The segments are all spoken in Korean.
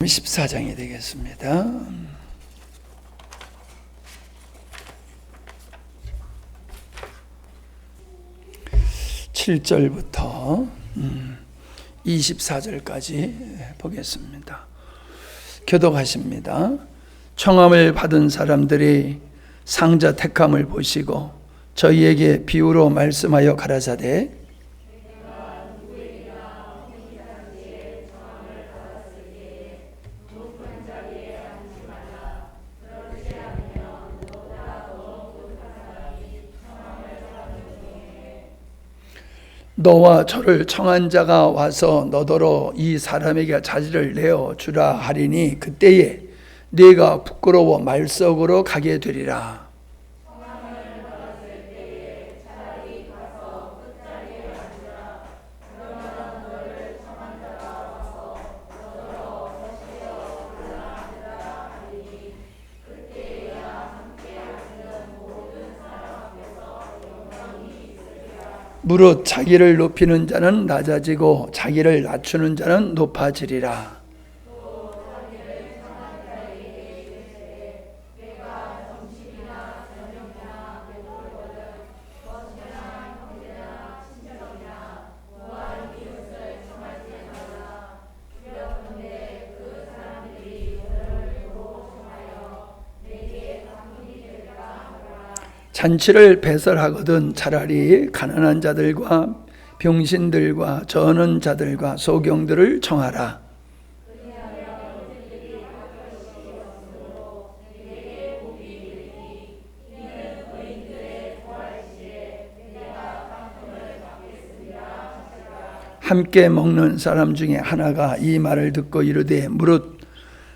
14장이 되겠습니다. 7절부터 24절까지 보겠습니다. 교독하십니다. 청함을 받은 사람들이 상자 택함을 보시고 저희에게 비유로 말씀하여 가라사대 너와 저를 청한 자가 와서 너더러 이 사람에게 자질을 내어 주라 하리니 그때에 네가 부끄러워 말석으로 가게 되리라. 무릇 자기를 높이는 자는 낮아지고 자기를 낮추는 자는 높아지리라. 잔치를 배설하거든 차라리 가난한 자들과 병신들과 저는 자들과 소경들을 청하라. 함께 먹는 사람 중에 하나가 이 말을 듣고 이르되 무릇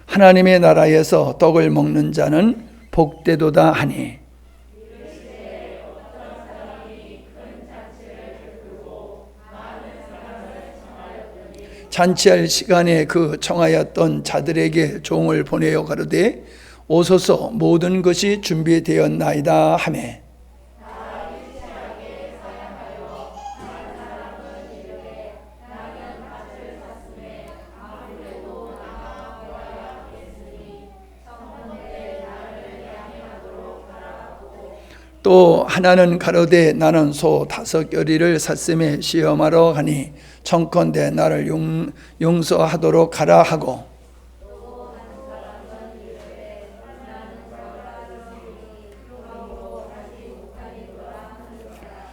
하나님의 나라에서 떡을 먹는 자는 복되도다 하니 잔치할 시간에 그 청하였던 자들에게 종을 보내어 가로되 오소서 모든 것이 준비되었나이다 하매 또 하나는 가로되 나는 소 5겨리를 샀음에 시험하러 가니 청컨대 나를 용서하도록 가라 하고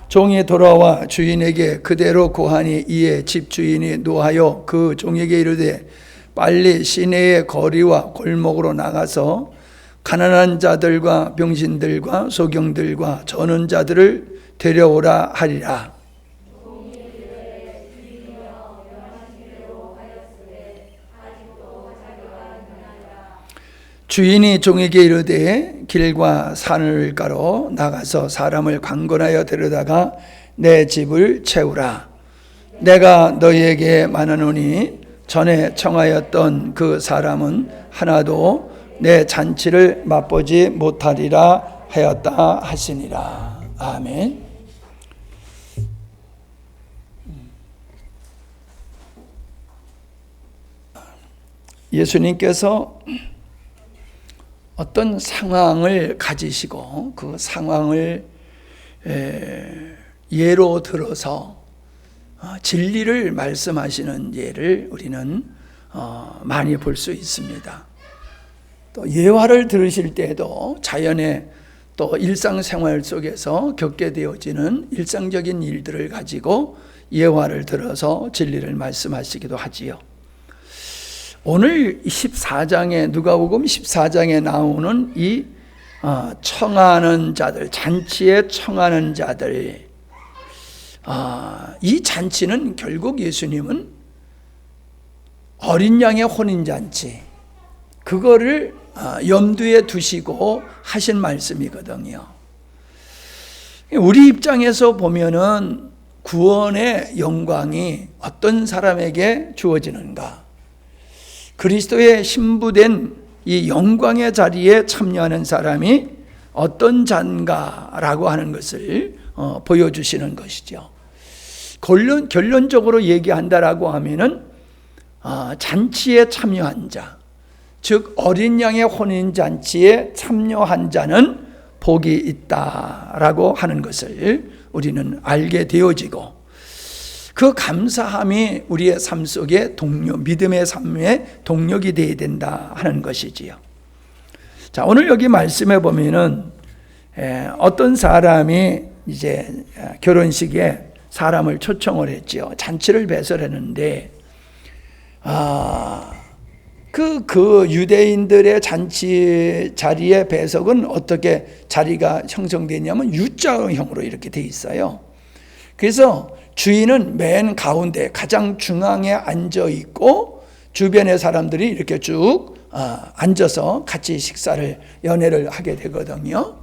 종이 돌아와 주인에게 그대로 고하니 이에 집주인이 노하여 그 종에게 이르되 빨리 시내의 거리와 골목으로 나가서 가난한 자들과 병신들과 소경들과 저는 자들을 데려오라 하리라. 주인이 종에게 이르되 길과 산을가로 나가서 사람을 강권하여 데려다가 내 집을 채우라. 내가 너희에게 말하노니 전에 청하였던 그 사람은 하나도 내 잔치를 맛보지 못하리라 하였다 하시니라. 아멘. 예수님께서 어떤 상황을 가지시고 그 상황을 예로 들어서 진리를 말씀하시는 예를 우리는 많이 볼 수 있습니다. 또 예화를 들으실 때에도 자연의 또 일상생활 속에서 겪게 되어지는 일상적인 일들을 가지고 예화를 들어서 진리를 말씀하시기도 하지요. 오늘 14장에 누가복음 14장에 나오는 이 청하는 자들, 잔치에 청하는 자들, 이 잔치는 결국 예수님은 어린 양의 혼인잔치 그거를 염두에 두시고 하신 말씀이거든요. 우리 입장에서 보면은 구원의 영광이 어떤 사람에게 주어지는가? 그리스도의 신부된 이 영광의 자리에 참여하는 사람이 어떤 자인가라고 하는 것을 보여주시는 것이죠. 결론적으로 얘기한다라고 하면은 잔치에 참여한 자, 즉 어린 양의 혼인잔치에 참여한 자는 복이 있다라고 하는 것을 우리는 알게 되어지고, 그 감사함이 우리의 삶 속에 믿음의 삶의 동력이 되어야 된다 하는 것이지요. 자, 오늘 여기 말씀해 보면은 어떤 사람이 이제 결혼식에 사람을 초청을 했지요. 잔치를 배설했는데, 그 유대인들의 잔치 자리의 배석은 어떻게 자리가 형성되냐면 U자형으로 이렇게 돼 있어요. 그래서 주인은 맨 가운데 가장 중앙에 앉아 있고, 주변의 사람들이 이렇게 쭉 앉아서 같이 식사를 연회를 하게 되거든요.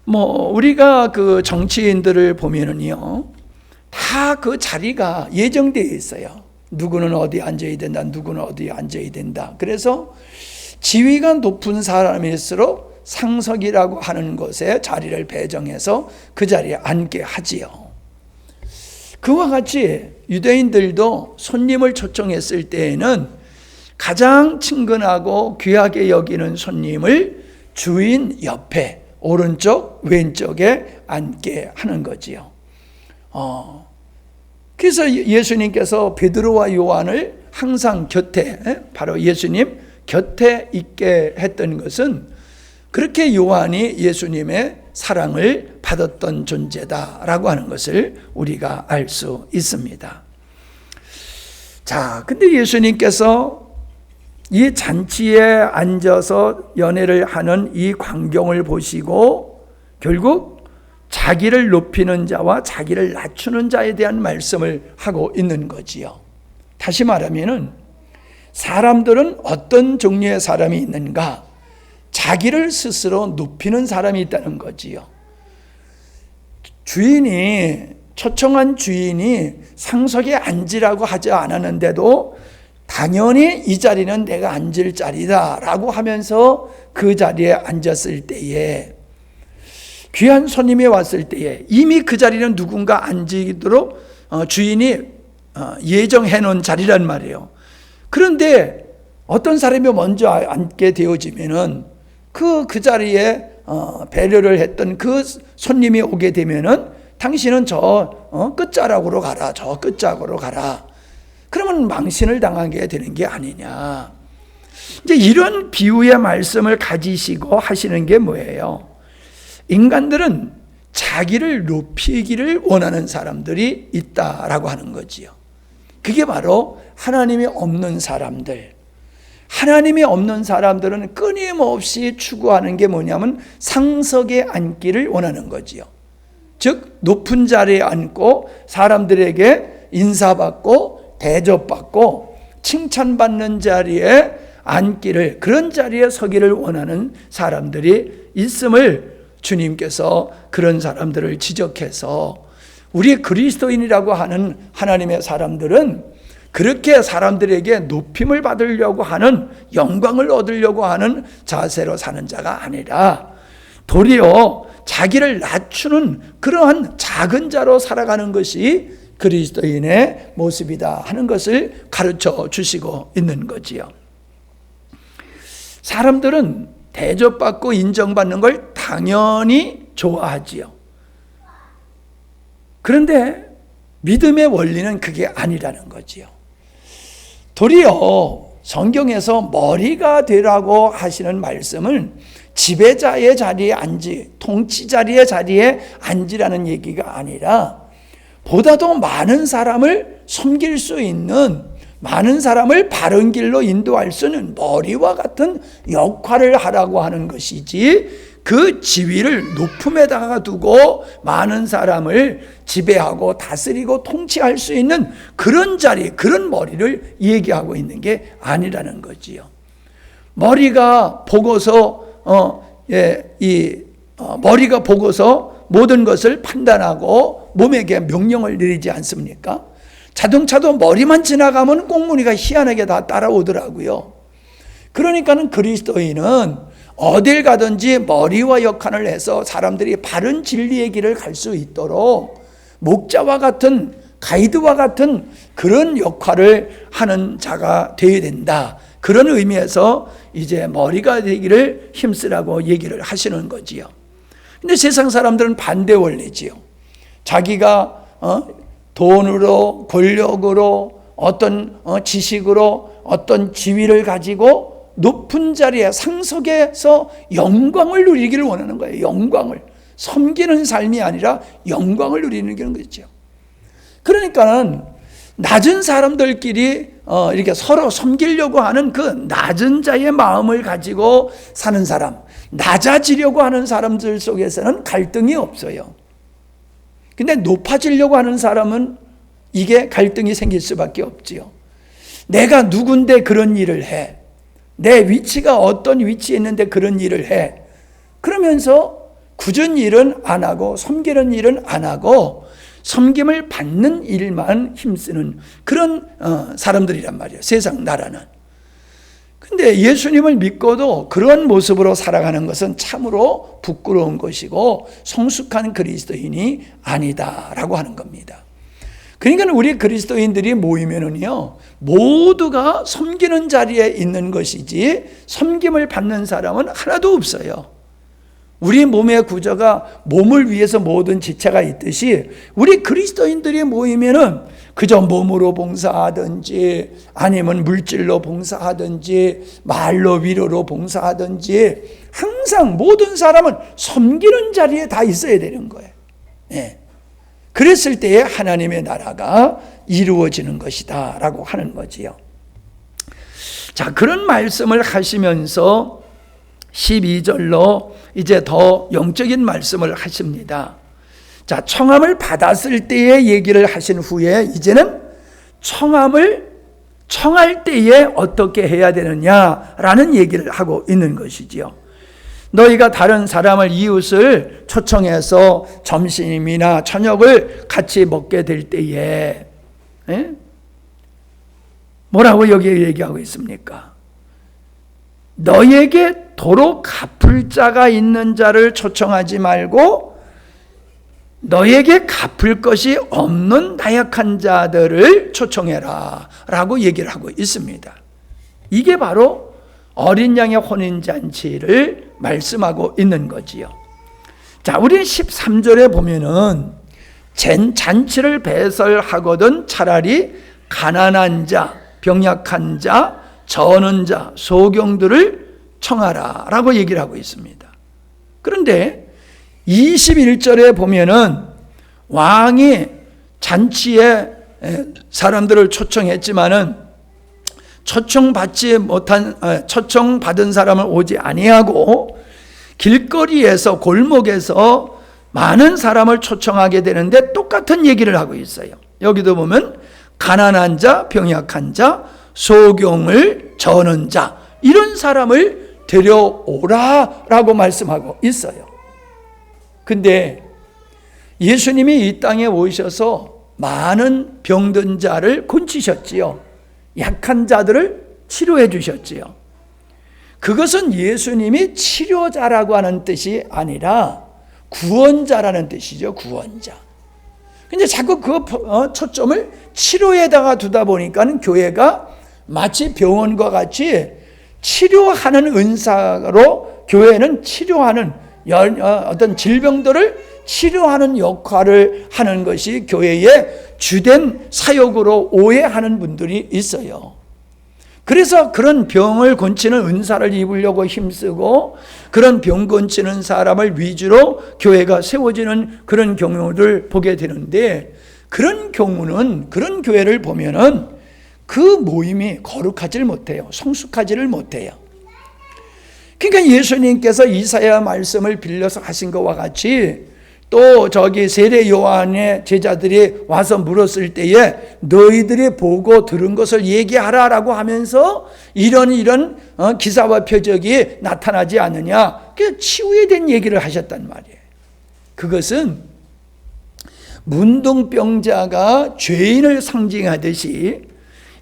우리가 그 정치인들을 보면은요, 다 그 자리가 예정되어 있어요. 누구는 어디 앉아야 된다, 누구는 어디 앉아야 된다. 그래서 지위가 높은 사람일수록 상석이라고 하는 곳에 자리를 배정해서 그 자리에 앉게 하지요. 그와 같이 유대인들도 손님을 초청했을 때에는 가장 친근하고 귀하게 여기는 손님을 주인 옆에 오른쪽 왼쪽에 앉게 하는 거지요. 그래서 예수님께서 베드로와 요한을 항상 곁에, 바로 예수님 곁에 있게 했던 것은 그렇게 요한이 예수님의 사랑을 받았던 존재다라고 하는 것을 우리가 알 수 있습니다. 자, 근데 예수님께서 이 잔치에 앉아서 연회를 하는 이 광경을 보시고 결국 자기를 높이는 자와 자기를 낮추는 자에 대한 말씀을 하고 있는 거지요. 다시 말하면은 사람들은 어떤 종류의 사람이 있는가? 자기를 스스로 높이는 사람이 있다는 거지요. 초청한 주인이 상석에 앉으라고 하지 않았는데도 당연히 이 자리는 내가 앉을 자리다 라고 하면서 그 자리에 앉았을 때에, 귀한 손님이 왔을 때에 이미 그 자리는 누군가 앉도록 주인이 예정해 놓은 자리란 말이에요. 그런데 어떤 사람이 먼저 앉게 되어지면은 그 자리에 배려를 했던 그 손님이 오게 되면은 당신은 저 끝자락으로 가라, 저 끝자락으로 가라. 그러면 망신을 당하게 되는 게 아니냐. 이제 이런 비유의 말씀을 가지시고 하시는 게 뭐예요? 인간들은 자기를 높이기를 원하는 사람들이 있다라고 하는 거지요. 그게 바로 하나님이 없는 사람들. 하나님이 없는 사람들은 끊임없이 추구하는 게 뭐냐면 상석에 앉기를 원하는 거지요. 즉 높은 자리에 앉고 사람들에게 인사받고 대접받고 칭찬받는 자리에 앉기를, 그런 자리에 서기를 원하는 사람들이 있음을 주님께서 그런 사람들을 지적해서, 우리 그리스도인이라고 하는 하나님의 사람들은 그렇게 사람들에게 높임을 받으려고 하는, 영광을 얻으려고 하는 자세로 사는 자가 아니라 도리어 자기를 낮추는 그러한 작은 자로 살아가는 것이 그리스도인의 모습이다 하는 것을 가르쳐 주시고 있는 거지요. 사람들은 대접받고 인정받는 걸 당연히 좋아하지요. 그런데 믿음의 원리는 그게 아니라는 거지요. 도리어 성경에서 머리가 되라고 하시는 말씀은 지배자의 자리에 통치 자리의 자리에 앉으라는 얘기가 아니라 보다 더 많은 사람을 섬길 수 있는, 많은 사람을 바른 길로 인도할 수 있는 머리와 같은 역할을 하라고 하는 것이지, 그 지위를 높음에다가 두고 많은 사람을 지배하고 다스리고 통치할 수 있는 그런 자리, 그런 머리를 얘기하고 있는 게 아니라는 거지요. 머리가 보고서 머리가 보고서 모든 것을 판단하고 몸에게 명령을 내리지 않습니까? 자동차도 머리만 지나가면 꽁무니가 희한하게 다 따라오더라고요. 그러니까는 그리스도인은 어딜 가든지 머리와 역할을 해서 사람들이 바른 진리의 길을 갈 수 있도록 목자와 같은, 가이드와 같은 그런 역할을 하는 자가 되어야 된다. 그런 의미에서 이제 머리가 되기를 힘쓰라고 얘기를 하시는 거지요. 근데 세상 사람들은 반대 원리지요. 자기가 돈으로, 권력으로, 어떤 지식으로, 어떤 지위를 가지고 높은 자리에 상석에서 영광을 누리기를 원하는 거예요. 영광을. 섬기는 삶이 아니라 영광을 누리는 거죠. 그러니까는 낮은 사람들끼리 이렇게 서로 섬기려고 하는 그 낮은 자의 마음을 가지고 사는 사람, 낮아지려고 하는 사람들 속에서는 갈등이 없어요. 근데 높아지려고 하는 사람은 이게 갈등이 생길 수밖에 없지요. 내가 누군데 그런 일을 해. 내 위치가 어떤 위치에 있는데 그런 일을 해. 그러면서 굳은 일은 안 하고 섬기는 일은 안 하고 섬김을 받는 일만 힘쓰는 그런 사람들이란 말이에요. 세상 나라는. 근데 예수님을 믿고도 그런 모습으로 살아가는 것은 참으로 부끄러운 것이고 성숙한 그리스도인이 아니다라고 하는 겁니다. 그러니까 우리 그리스도인들이 모이면은요, 모두가 섬기는 자리에 있는 것이지 섬김을 받는 사람은 하나도 없어요. 우리 몸의 구조가 몸을 위해서 모든 지체가 있듯이 우리 그리스도인들이 모이면은 그저 몸으로 봉사하든지 아니면 물질로 봉사하든지 말로 위로로 봉사하든지 항상 모든 사람은 섬기는 자리에 다 있어야 되는 거예요. 네. 그랬을 때에 하나님의 나라가 이루어지는 것이다 라고 하는 거지요. 자, 그런 말씀을 하시면서 12절로 이제 더 영적인 말씀을 하십니다. 자, 청함을 받았을 때의 얘기를 하신 후에 이제는 청할 때에 어떻게 해야 되느냐라는 얘기를 하고 있는 것이지요. 너희가 다른 사람을 이웃을 초청해서 점심이나 저녁을 같이 먹게 될 때에 뭐라고 여기 얘기하고 있습니까? 너에게 도로 갚을 자가 있는 자를 초청하지 말고 너에게 갚을 것이 없는 나약한 자들을 초청해라 라고 얘기를 하고 있습니다. 이게 바로 어린 양의 혼인잔치를 말씀하고 있는 거지요. 자, 우리 13절에 보면은 잔치를 배설하거든 차라리 가난한 자, 병약한 자, 저는 자, 소경들을 청하라 라고 얘기를 하고 있습니다. 그런데 21절에 보면은 왕이 잔치에 사람들을 초청했지만은 초청받은 사람을 오지 아니하고 길거리에서 골목에서 많은 사람을 초청하게 되는데 똑같은 얘기를 하고 있어요. 여기도 보면 가난한 자, 병약한 자, 소경을 저는 자, 이런 사람을 데려오라라고 말씀하고 있어요. 근데 예수님이 이 땅에 오셔서 많은 병든 자를 고치셨지요. 약한 자들을 치료해 주셨지요. 그것은 예수님이 치료자라고 하는 뜻이 아니라 구원자라는 뜻이죠. 구원자. 근데 자꾸 그 초점을 치료에다가 두다 보니까 교회가 마치 병원과 같이 치료하는 은사로 교회는 치료하는 어떤 질병들을 치료하는 역할을 하는 것이 교회의 주된 사역으로 오해하는 분들이 있어요. 그래서 그런 병을 고치는 은사를 입으려고 힘쓰고 그런 병 고치는 사람을 위주로 교회가 세워지는 그런 경우를 보게 되는데, 그런 경우는, 그런 교회를 보면은 그 모임이 거룩하지를 못해요. 성숙하지를 못해요. 그러니까 예수님께서 이사야 말씀을 빌려서 하신 것과 같이 또 저기 세례 요한의 제자들이 와서 물었을 때에 너희들이 보고 들은 것을 얘기하라라고 하면서 이런 기사와 표적이 나타나지 않느냐, 그 치유에 대한 얘기를 하셨단 말이에요. 그것은 문둥병자가 죄인을 상징하듯이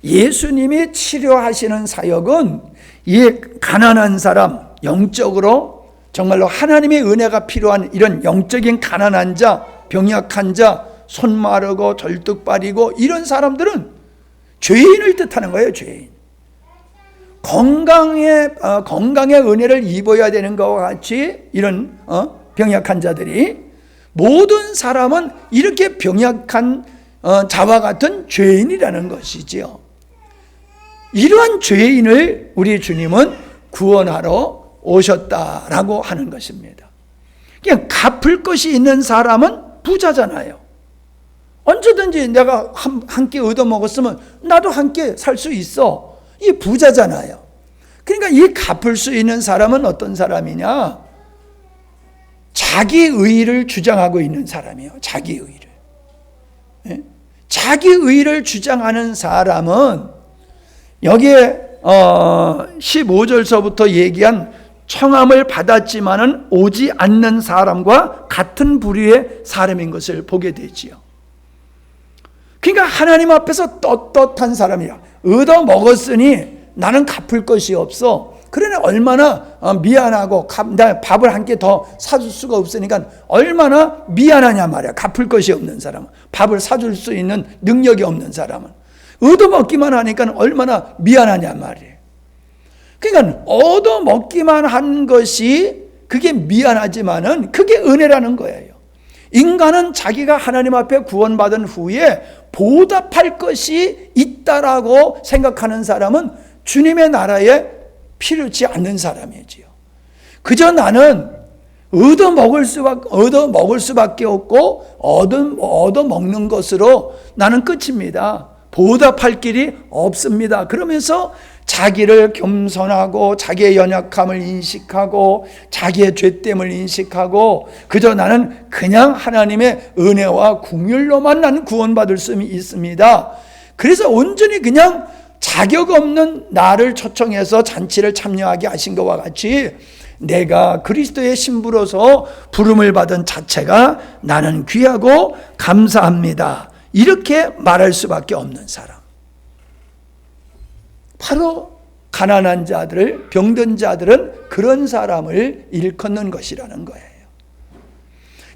예수님이 치료하시는 사역은 이 가난한 사람, 영적으로 정말로 하나님의 은혜가 필요한 이런 영적인 가난한 자, 병약한 자, 손 마르고 절뚝발이고 이런 사람들은 죄인을 뜻하는 거예요. 죄인. 건강의 은혜를 입어야 되는 것과 같이 이런 병약한 자들이, 모든 사람은 이렇게 병약한 자와 같은 죄인이라는 것이지요. 이러한 죄인을 우리 주님은 구원하러 오셨다라고 하는 것입니다. 그냥 갚을 것이 있는 사람은 부자잖아요. 언제든지 내가 한 끼 얻어먹었으면 나도 한 끼 살 수 있어. 이 부자잖아요. 그러니까 이 갚을 수 있는 사람은 어떤 사람이냐? 자기 의의를 주장하고 있는 사람이에요. 자기 의의를. 네? 자기 의의를 주장하는 사람은 여기에 15절서부터 얘기한 청함을 받았지만은 오지 않는 사람과 같은 부류의 사람인 것을 보게 되지요. 그러니까 하나님 앞에서 떳떳한 사람이야. 얻어 먹었으니 나는 갚을 것이 없어. 그러니 얼마나 미안하고, 나 밥을 한 개 더 사줄 수가 없으니까 얼마나 미안하냐 말이야. 갚을 것이 없는 사람은, 밥을 사줄 수 있는 능력이 없는 사람은, 얻어먹기만 하니까 얼마나 미안하냐 말이에요. 그러니까 얻어먹기만 한 것이 그게 미안하지만은 그게 은혜라는 거예요. 인간은 자기가 하나님 앞에 구원받은 후에 보답할 것이 있다라고 생각하는 사람은 주님의 나라에 필요치 않는 사람이지요. 그저 나는 얻어먹을 수밖에 없고 얻어먹는 것으로 나는 끝입니다. 보답할 길이 없습니다. 그러면서 자기를 겸손하고 자기의 연약함을 인식하고 자기의 죄됨을 인식하고 그저 나는 그냥 하나님의 은혜와 긍휼로만 나는 구원받을 수 있습니다. 그래서 온전히 그냥 자격 없는 나를 초청해서 잔치를 참여하게 하신 것과 같이 내가 그리스도의 신부로서 부름을 받은 자체가 나는 귀하고 감사합니다. 이렇게 말할 수밖에 없는 사람. 바로 가난한 자들, 병든 자들은 그런 사람을 일컫는 것이라는 거예요.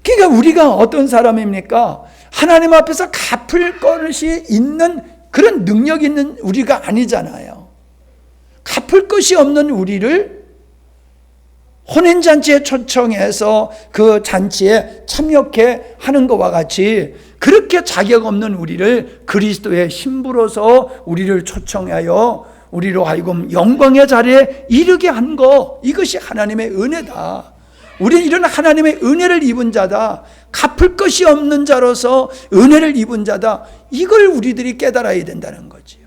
그러니까 우리가 어떤 사람입니까? 하나님 앞에서 갚을 것이 있는 그런 능력 있는 우리가 아니잖아요. 갚을 것이 없는 우리를 혼인잔치에 초청해서 그 잔치에 참여케 하는 것과 같이 그렇게 자격 없는 우리를 그리스도의 신부로서 우리를 초청하여 우리로 하여금 영광의 자리에 이르게 한 것, 이것이 하나님의 은혜다. 우리는 이런 하나님의 은혜를 입은 자다. 갚을 것이 없는 자로서 은혜를 입은 자다. 이걸 우리들이 깨달아야 된다는 거지요.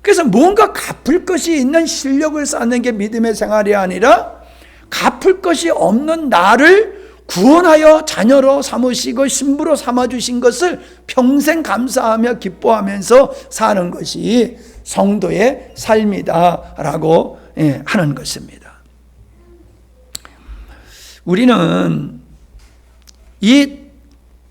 그래서 뭔가 갚을 것이 있는 실력을 쌓는 게 믿음의 생활이 아니라 갚을 것이 없는 나를 구원하여 자녀로 삼으시고 신부로 삼아주신 것을 평생 감사하며 기뻐하면서 사는 것이 성도의 삶이다라고 하는 것입니다. 우리는 이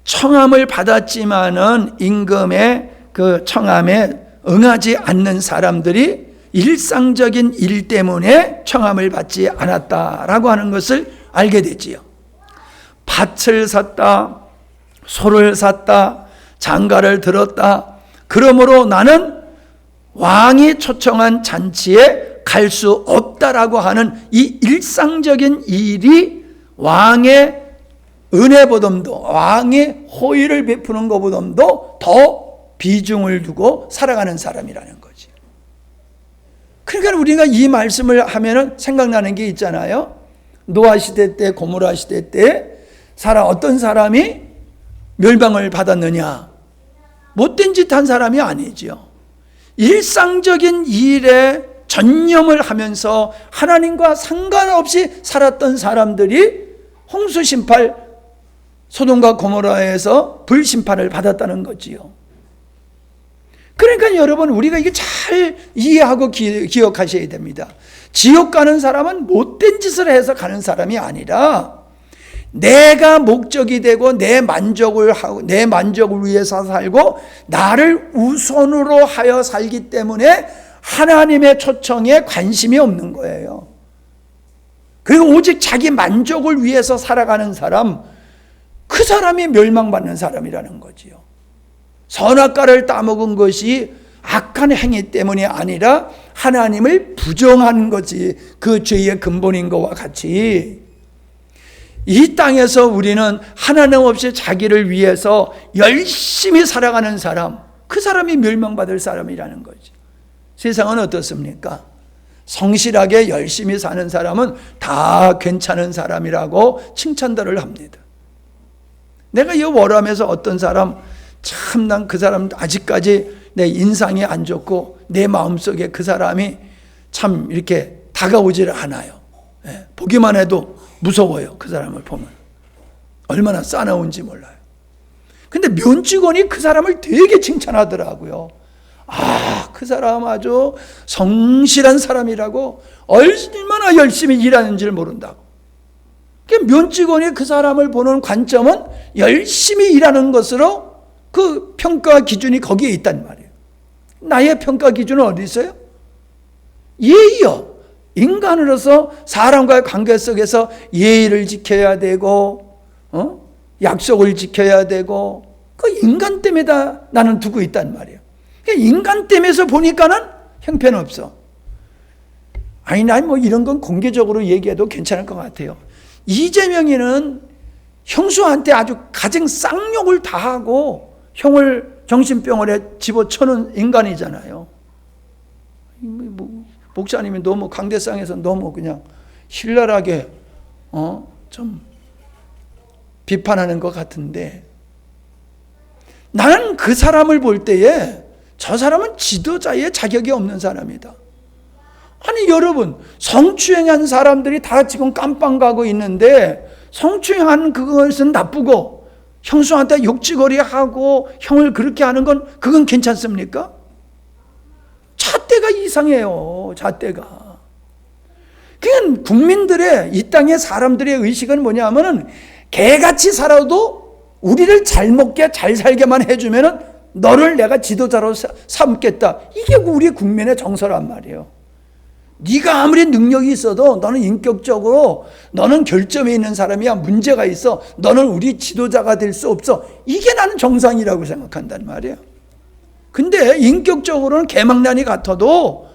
청함을 받았지만은 임금의 그 청함에 응하지 않는 사람들이 일상적인 일 때문에 청함을 받지 않았다라고 하는 것을 알게 되지요. 밭을 샀다, 소를 샀다, 장가를 들었다. 그러므로 나는 왕이 초청한 잔치에 갈 수 없다라고 하는 이 일상적인 일이 왕의 은혜보다도 왕의 호의를 베푸는 것보다도 더 비중을 두고 살아가는 사람이라는 거지. 그러니까 우리가 이 말씀을 하면은 생각나는 게 있잖아요. 노아 시대 때, 고모라 시대 때 어떤 사람이 멸망을 받았느냐? 못된 짓 한 사람이 아니죠. 일상적인 일에 전념을 하면서 하나님과 상관없이 살았던 사람들이 홍수 심판, 소돔과 고모라에서 불심판을 받았다는 거지요. 그러니까 여러분, 우리가 이게 잘 이해하고 기억하셔야 됩니다. 지옥 가는 사람은 못된 짓을 해서 가는 사람이 아니라 내가 목적이 되고 내 만족을 위해서 살고 나를 우선으로 하여 살기 때문에 하나님의 초청에 관심이 없는 거예요. 그리고 오직 자기 만족을 위해서 살아가는 사람, 그 사람이 멸망받는 사람이라는 거지요. 선악과를 따먹은 것이 악한 행위 때문이 아니라 하나님을 부정한 거지. 그 죄의 근본인 것과 같이 이 땅에서 우리는 하나님 없이 자기를 위해서 열심히 살아가는 사람, 그 사람이 멸망받을 사람이라는 거지. 세상은 어떻습니까? 성실하게 열심히 사는 사람은 다 괜찮은 사람이라고 칭찬들을 합니다. 내가 이 월암에서 어떤 사람, 참 난 그 사람 아직까지 내 인상이 안 좋고 내 마음속에 그 사람이 참 이렇게 다가오지를 않아요. 보기만 해도 무서워요. 그 사람을 보면 얼마나 싸나운지 몰라요. 근데 면직원이 그 사람을 되게 칭찬하더라고요. 아, 그 사람 아주 성실한 사람이라고, 얼마나 열심히 일하는지를 모른다고. 면직원이 그 사람을 보는 관점은 열심히 일하는 것으로 그 평가 기준이 거기에 있단 말이에요. 나의 평가 기준은 어디 있어요? 예의요. 인간으로서 사람과의 관계 속에서 예의를 지켜야 되고, 약속을 지켜야 되고, 그 인간 때문에 다 나는 두고 있단 말이에요. 인간 때문에서 보니까는 형편없어. 아니, 난 뭐 이런 건 공개적으로 얘기해도 괜찮을 것 같아요. 이재명이는 형수한테 아주 가정 쌍욕을 다 하고 형을 정신병원에 집어쳐놓은 인간이잖아요. 목사님이 너무 강대상에서 너무 그냥 신랄하게 좀 비판하는 것 같은데, 나는 그 사람을 볼 때에 저 사람은 지도자의 자격이 없는 사람이다. 아니 여러분, 성추행한 사람들이 다 지금 깜빵 가고 있는데, 성추행한 그것은 나쁘고 형수한테 욕지거리하고 형을 그렇게 하는 건 그건 괜찮습니까? 잣대가 이상해요. 잣대가. 그냥 국민들의, 이 땅의 사람들의 의식은 뭐냐면은 개같이 살아도 우리를 잘 먹게 잘 살게만 해주면은 너를 내가 지도자로 삼겠다. 이게 우리 국민의 정서란 말이에요. 네가 아무리 능력이 있어도 너는 인격적으로 너는 결점이 있는 사람이야. 문제가 있어. 너는 우리 지도자가 될 수 없어. 이게 나는 정상이라고 생각한단 말이에요. 근데 인격적으로는 개망난이 같아도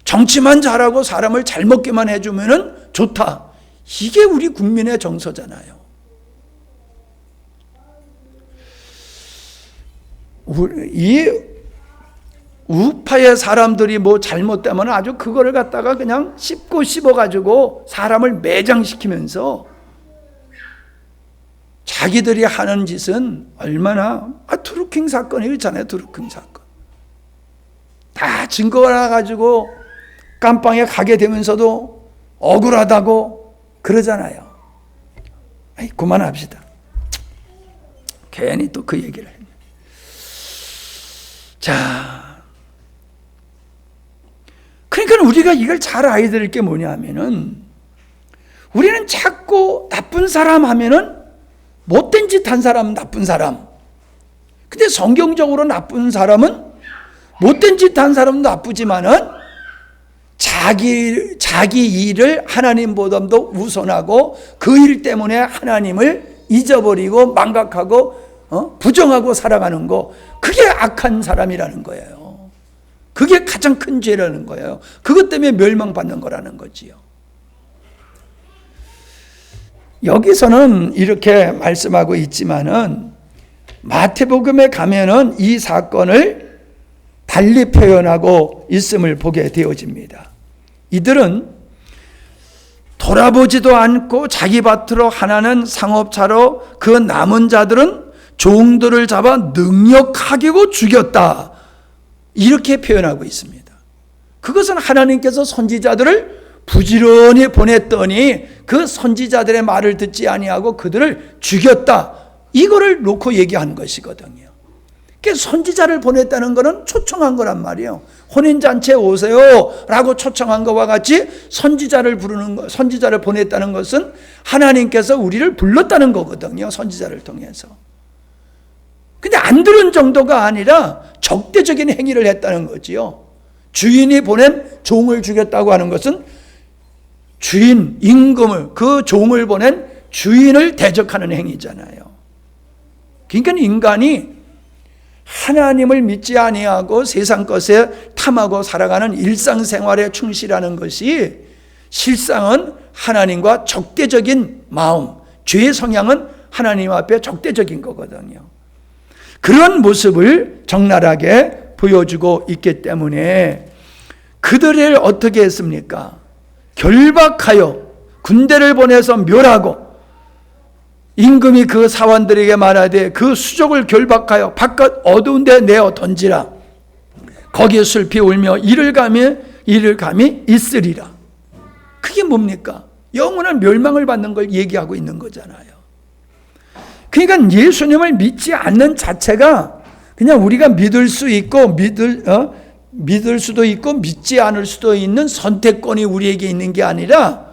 정치만 잘하고 사람을 잘 먹기만 해주면은 좋다. 이게 우리 국민의 정서잖아요. 이 우파의 사람들이 뭐 잘못되면 아주 그거를 갖다가 그냥 씹어가지고 사람을 매장시키면서 자기들이 하는 짓은 얼마나, 드루킹 사건이 있잖아요. 드루킹 사건. 다 증거가 나가지고 깜빵에 가게 되면서도 억울하다고 그러잖아요. 그만합시다. 괜히 또 그 얘기를 했네. 자, 그러니까 우리가 이걸 잘 알아야 될 게 뭐냐면은, 우리는 자꾸 나쁜 사람 하면은 못된 짓 한 사람 나쁜 사람. 근데 성경적으로 나쁜 사람은, 못된 짓 한 사람은 나쁘지만은 자기 일을 하나님보다도 우선하고 그 일 때문에 하나님을 잊어버리고 망각하고 부정하고 살아가는 거, 그게 악한 사람이라는 거예요. 그게 가장 큰 죄라는 거예요. 그것 때문에 멸망받는 거라는 거지요. 여기서는 이렇게 말씀하고 있지만은 마태복음에 가면은 이 사건을 달리 표현하고 있음을 보게 되어집니다. 이들은 돌아보지도 않고 자기 밭으로 하나는 상업차로 그 남은 자들은 종들을 잡아 능력하게고 죽였다. 이렇게 표현하고 있습니다. 그것은 하나님께서 선지자들을 부지런히 보냈더니 그 선지자들의 말을 듣지 아니하고 그들을 죽였다. 이거를 놓고 얘기한 것이거든요. 그러니까 선지자를 보냈다는 것은 초청한 거란 말이에요. 혼인잔치에 오세요 라고 초청한 것과 같이 선지자를 보냈다는 것은 하나님께서 우리를 불렀다는 거거든요. 선지자를 통해서. 근데 안 들은 정도가 아니라 적대적인 행위를 했다는 거지요. 주인이 보낸 종을 죽였다고 하는 것은 주인, 임금을, 그 종을 보낸 주인을 대적하는 행위잖아요. 그러니까 인간이 하나님을 믿지 아니하고 세상 것에 탐하고 살아가는 일상생활에 충실하는 것이 실상은 하나님과 적대적인 마음, 죄의 성향은 하나님 앞에 적대적인 거거든요. 그런 모습을 적나라하게 보여주고 있기 때문에 그들을 어떻게 했습니까? 결박하여 군대를 보내서 멸하고, 임금이 그 사원들에게 말하되 그 수족을 결박하여 바깥 어두운 데 내어 던지라. 거기에 슬피 울며 이를 감히 있으리라. 그게 뭡니까? 영원한 멸망을 받는 걸 얘기하고 있는 거잖아요. 그러니까 예수님을 믿지 않는 자체가 그냥 우리가 믿을 수 있고 믿을 수도 있고 믿지 않을 수도 있는 선택권이 우리에게 있는 게 아니라,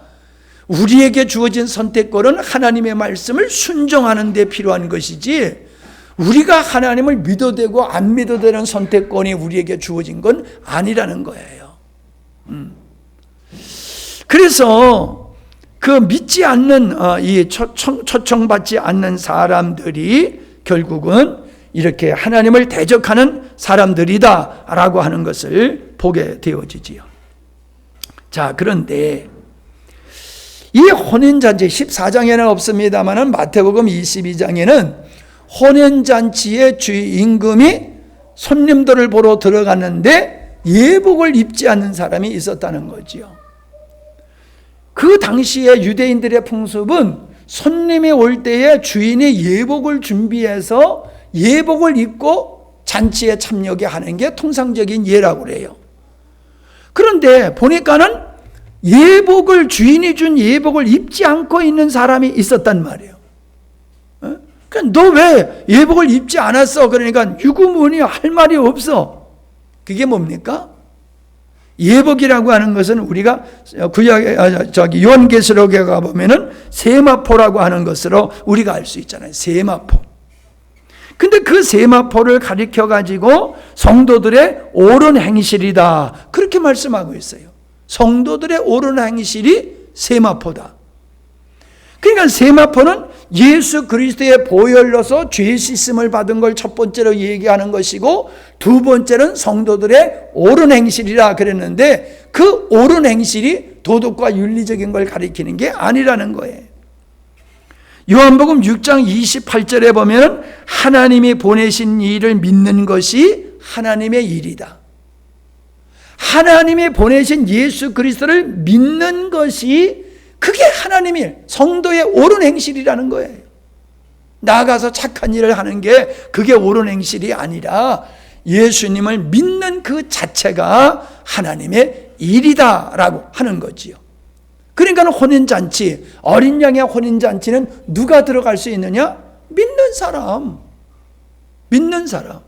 우리에게 주어진 선택권은 하나님의 말씀을 순종하는 데 필요한 것이지, 우리가 하나님을 믿어도 되고 안 믿어도 되는 선택권이 우리에게 주어진 건 아니라는 거예요. 그래서 그 믿지 않는 이 초청받지 않는 사람들이 결국은 이렇게 하나님을 대적하는 사람들이다라고 하는 것을 보게 되어지지요. 자, 그런데 이 혼인잔치 14장에는 없습니다만 마태복음 22장에는 혼인잔치의 주임금이 손님들을 보러 들어갔는데 예복을 입지 않는 사람이 있었다는 거지요. 그 당시에 유대인들의 풍습은 손님이 올 때에 주인이 예복을 준비해서 예복을 입고 잔치에 참여하게 하는 게 통상적인 예라고 그래요. 그런데 보니까는 주인이 준 예복을 입지 않고 있는 사람이 있었단 말이에요. 그러니까 너 왜 예복을 입지 않았어? 그러니까 유구무원이 할 말이 없어. 그게 뭡니까? 예복이라고 하는 것은 우리가 요한계시록에 가보면은 세마포라고 하는 것으로 우리가 알 수 있잖아요. 세마포. 근데 그 세마포를 가리켜 가지고 성도들의 옳은 행실이다, 그렇게 말씀하고 있어요. 성도들의 옳은 행실이 세마포다. 그러니까 세마포는 예수 그리스도의 보혈로서 죄 씻음을 받은 걸 첫 번째로 얘기하는 것이고, 두 번째는 성도들의 옳은 행실이라 그랬는데, 그 옳은 행실이 도덕과 윤리적인 걸 가리키는 게 아니라는 거예요. 요한복음 6장 28절에 보면 하나님이 보내신 이를 믿는 것이 하나님의 일이다. 하나님이 보내신 예수 그리스도를 믿는 것이, 그게 하나님의 성도의 옳은 행실이라는 거예요. 나아가서 착한 일을 하는 게 그게 옳은 행실이 아니라 예수님을 믿는 그 자체가 하나님의 일이다라고 하는 거지요. 그러니까 혼인잔치, 어린 양의 혼인잔치는 누가 들어갈 수 있느냐? 믿는 사람. 믿는 사람.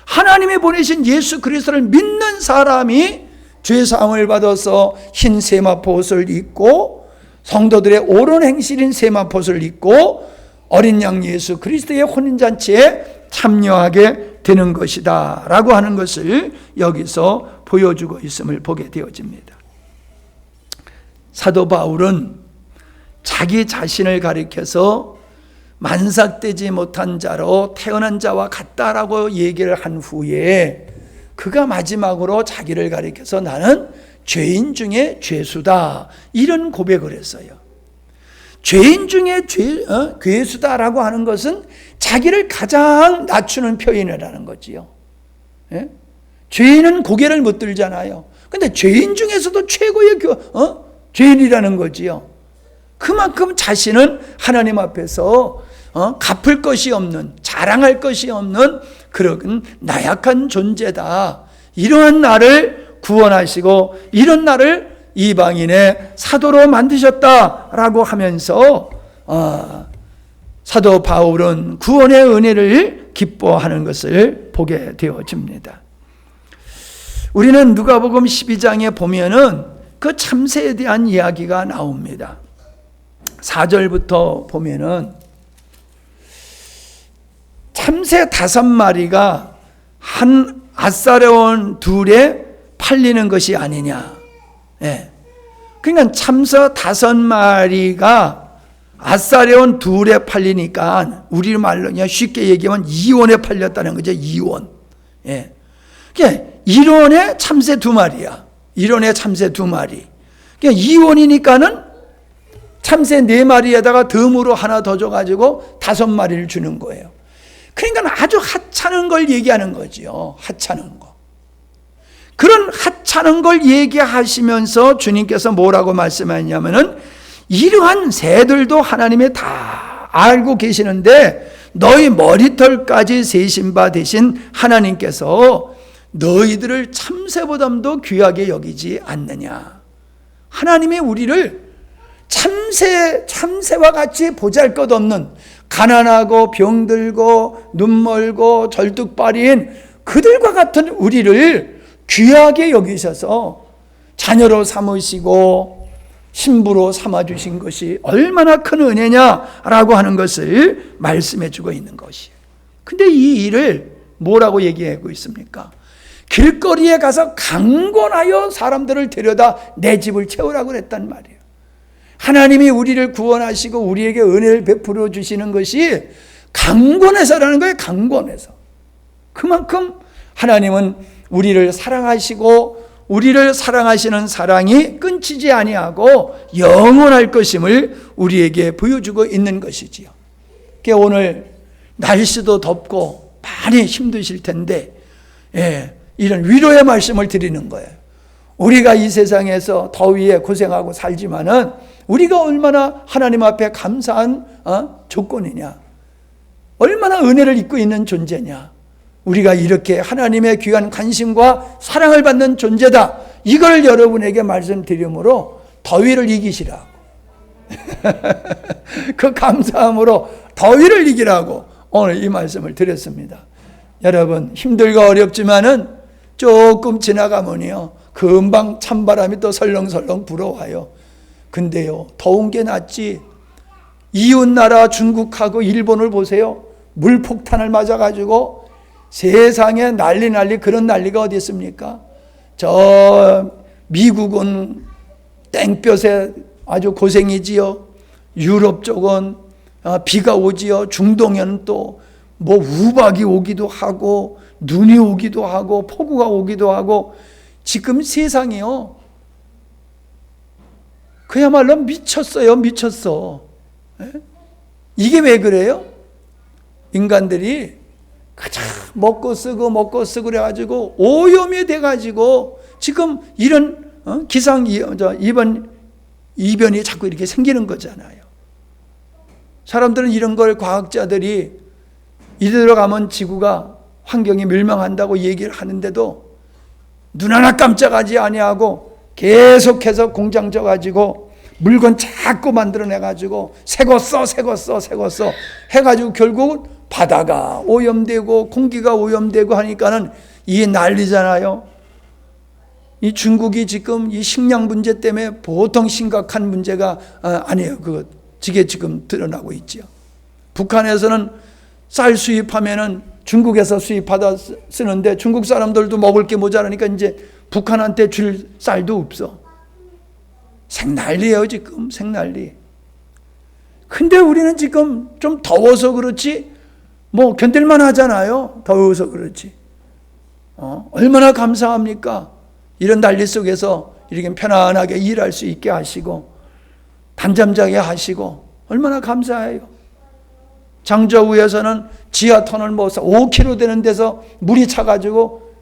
하나님이 보내신 예수 그리스도를 믿는 사람이 죄사함을 받아서 흰 세마포 옷을 입고, 성도들의 옳은 행실인 세마포 옷을 입고 어린 양 예수 그리스도의 혼인잔치에 참여하게 되는 것이다 라고 하는 것을 여기서 보여주고 있음을 보게 되어집니다. 사도 바울은 자기 자신을 가리켜서 만삭되지 못한 자로 태어난 자와 같다라고 얘기를 한 후에 그가 마지막으로 자기를 가리켜서 나는 죄인 중에 죄수다, 이런 고백을 했어요. 죄인 중에 괴수다라고 하는 것은 자기를 가장 낮추는 표현이라는 거지요. 예? 죄인은 고개를 못 들잖아요. 근데 죄인 중에서도 최고의 죄인이라는 거지요. 그만큼 자신은 하나님 앞에서 갚을 것이 없는, 자랑할 것이 없는 그런 나약한 존재다. 이러한 나를 구원하시고 이런 나를 이방인의 사도로 만드셨다라고 하면서 사도 바울은 구원의 은혜를 기뻐하는 것을 보게 되어집니다. 우리는 누가복음 12장에 보면은 그 참새에 대한 이야기가 나옵니다. 4절부터 보면은 참새 5마리가 한 앗사려온 둘에 팔리는 것이 아니냐. 예. 그러니까 참새 5마리가 아사레온 둘에 팔리니까 우리 말로 그냥 쉽게 얘기하면 이원에 팔렸다는 거죠. 이원. 예. 그러니까 1원에 참새 2마리야. 1원에 참새 2마리. 그러니까 2원이니까는 참새 4마리에다가 덤으로 하나 더 줘가지고 5마리를 주는 거예요. 그러니까 아주 하찮은 걸 얘기하는 거지요. 하찮은 거. 그런 하찮은 걸 얘기하시면서 주님께서 뭐라고 말씀하냐면은 이러한 새들도 하나님이 다 알고 계시는데 너희 머리털까지 세신 바 되신 하나님께서 너희들을 참새보다도 귀하게 여기지 않느냐. 하나님이 우리를 참새와 같이 보잘것없는 가난하고 병들고 눈멀고 절뚝발이인 그들과 같은 우리를 귀하게 여기셔서 자녀로 삼으시고 신부로 삼아주신 것이 얼마나 큰 은혜냐라고 하는 것을 말씀해 주고 있는 것이에요. 근데 이 일을 뭐라고 얘기하고 있습니까? 길거리에 가서 강권하여 사람들을 데려다 내 집을 채우라고 그랬단 말이에요. 하나님이 우리를 구원하시고 우리에게 은혜를 베풀어 주시는 것이 강권해서라는 거예요. 강권해서. 그만큼 하나님은 우리를 사랑하시고 우리를 사랑하시는 사랑이 끊기지 아니하고 영원할 것임을 우리에게 보여주고 있는 것이지요. 그러니까 오늘 날씨도 덥고 많이 힘드실 텐데 이런 위로의 말씀을 드리는 거예요. 우리가 이 세상에서 더위에 고생하고 살지만은 우리가 얼마나 하나님 앞에 감사한 조건이냐, 얼마나 은혜를 입고 있는 존재냐, 우리가 이렇게 하나님의 귀한 관심과 사랑을 받는 존재다. 이걸 여러분에게 말씀드리므로 더위를 이기시라고 그 감사함으로 더위를 이기라고 오늘 이 말씀을 드렸습니다. 여러분 힘들고 어렵지만은 조금 지나가면요 금방 찬바람이 또 설렁설렁 불어와요. 근데요 더운 게 낫지. 이웃나라 중국하고 일본을 보세요. 물폭탄을 맞아가지고 세상에 난리 그런 난리가 어디 있습니까? 저 미국은 땡볕에 아주 고생이지요. 유럽 쪽은 비가 오지요. 중동에는 또 뭐 우박이 오기도 하고 눈이 오기도 하고 폭우가 오기도 하고 지금 세상이요 그야말로 미쳤어요. 미쳤어. 이게 왜 그래요? 인간들이 그저 먹고 쓰고 그래가지고 오염이 돼가지고 지금 이런 이변이 자꾸 이렇게 생기는 거잖아요. 사람들은 이런 걸 과학자들이 이대로 가면 지구가 환경이 멸망한다고 얘기를 하는데도 눈 하나 깜짝하지 아니하고 계속해서 공장 져가지고 물건 자꾸 만들어내가지고 새거 써 해가지고 결국은 바다가 오염되고 공기가 오염되고 하니까는 이게 난리잖아요. 이 중국이 지금 이 식량 문제 때문에 보통 심각한 문제가 아니에요. 그게 지금 드러나고 있죠. 북한에서는 쌀 수입하면은 중국에서 수입하다 쓰는데 중국 사람들도 먹을 게 모자라니까 이제 북한한테 줄 쌀도 없어. 생난리예요 지금. 생난리. 근데 우리는 지금 좀 더워서 그렇지 뭐 견딜만 하잖아요. 더워서 그렇지. 얼마나 감사합니까? 이런 난리 속에서 이렇게 편안하게 일할 수 있게 하시고 단잠 자게 하시고 얼마나 감사해요. 장저우에서는 지하 터널 5km 되는 데서 물이 차가지고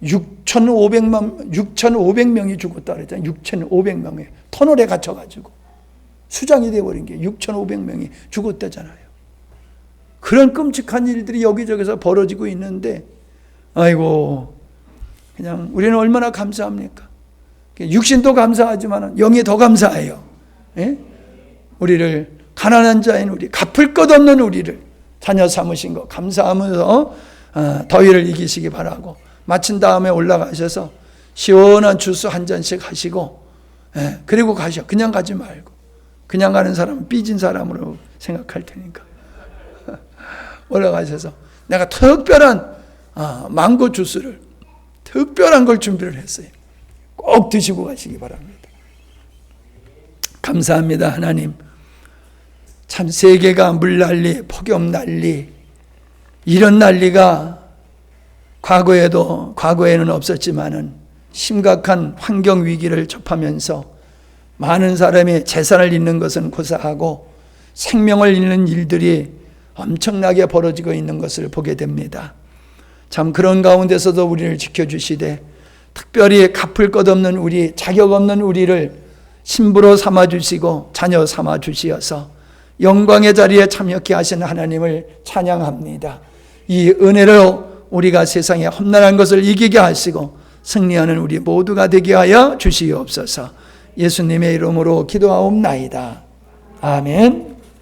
6,500명이 죽었다 그랬잖아요. 6,500명이 터널에 갇혀가지고 수장이 되어버린 게 6,500명이 죽었다잖아요. 그런 끔찍한 일들이 여기저기서 벌어지고 있는데 아이고 그냥 우리는 얼마나 감사합니까? 육신도 감사하지만 영이 더 감사해요. 예? 우리를 가난한 자인 우리, 갚을 것 없는 우리를 자녀 삼으신 거 감사하면서 더위를 이기시기 바라고 마친 다음에 올라가셔서 시원한 주스 한 잔씩 하시고 그리고 가셔. 그냥 가지 말고. 그냥 가는 사람은 삐진 사람으로 생각할 테니까 올라가셔서 내가 특별한 망고 주스를 특별한 걸 준비를 했어요. 꼭 드시고 가시기 바랍니다. 감사합니다. 하나님 참 세계가 물난리, 폭염난리, 이런 난리가 과거에는 없었지만은 심각한 환경 위기를 접하면서 많은 사람이 재산을 잃는 것은 고사하고 생명을 잃는 일들이 엄청나게 벌어지고 있는 것을 보게 됩니다. 참 그런 가운데서도 우리를 지켜주시되 특별히 갚을 것 없는 우리, 자격 없는 우리를 신부로 삼아주시고 자녀 삼아주시어서 영광의 자리에 참여케 하신 하나님을 찬양합니다. 이 은혜로 우리가 세상에 험난한 것을 이기게 하시고 승리하는 우리 모두가 되게 하여 주시옵소서. 예수님의 이름으로 기도하옵나이다. 아멘.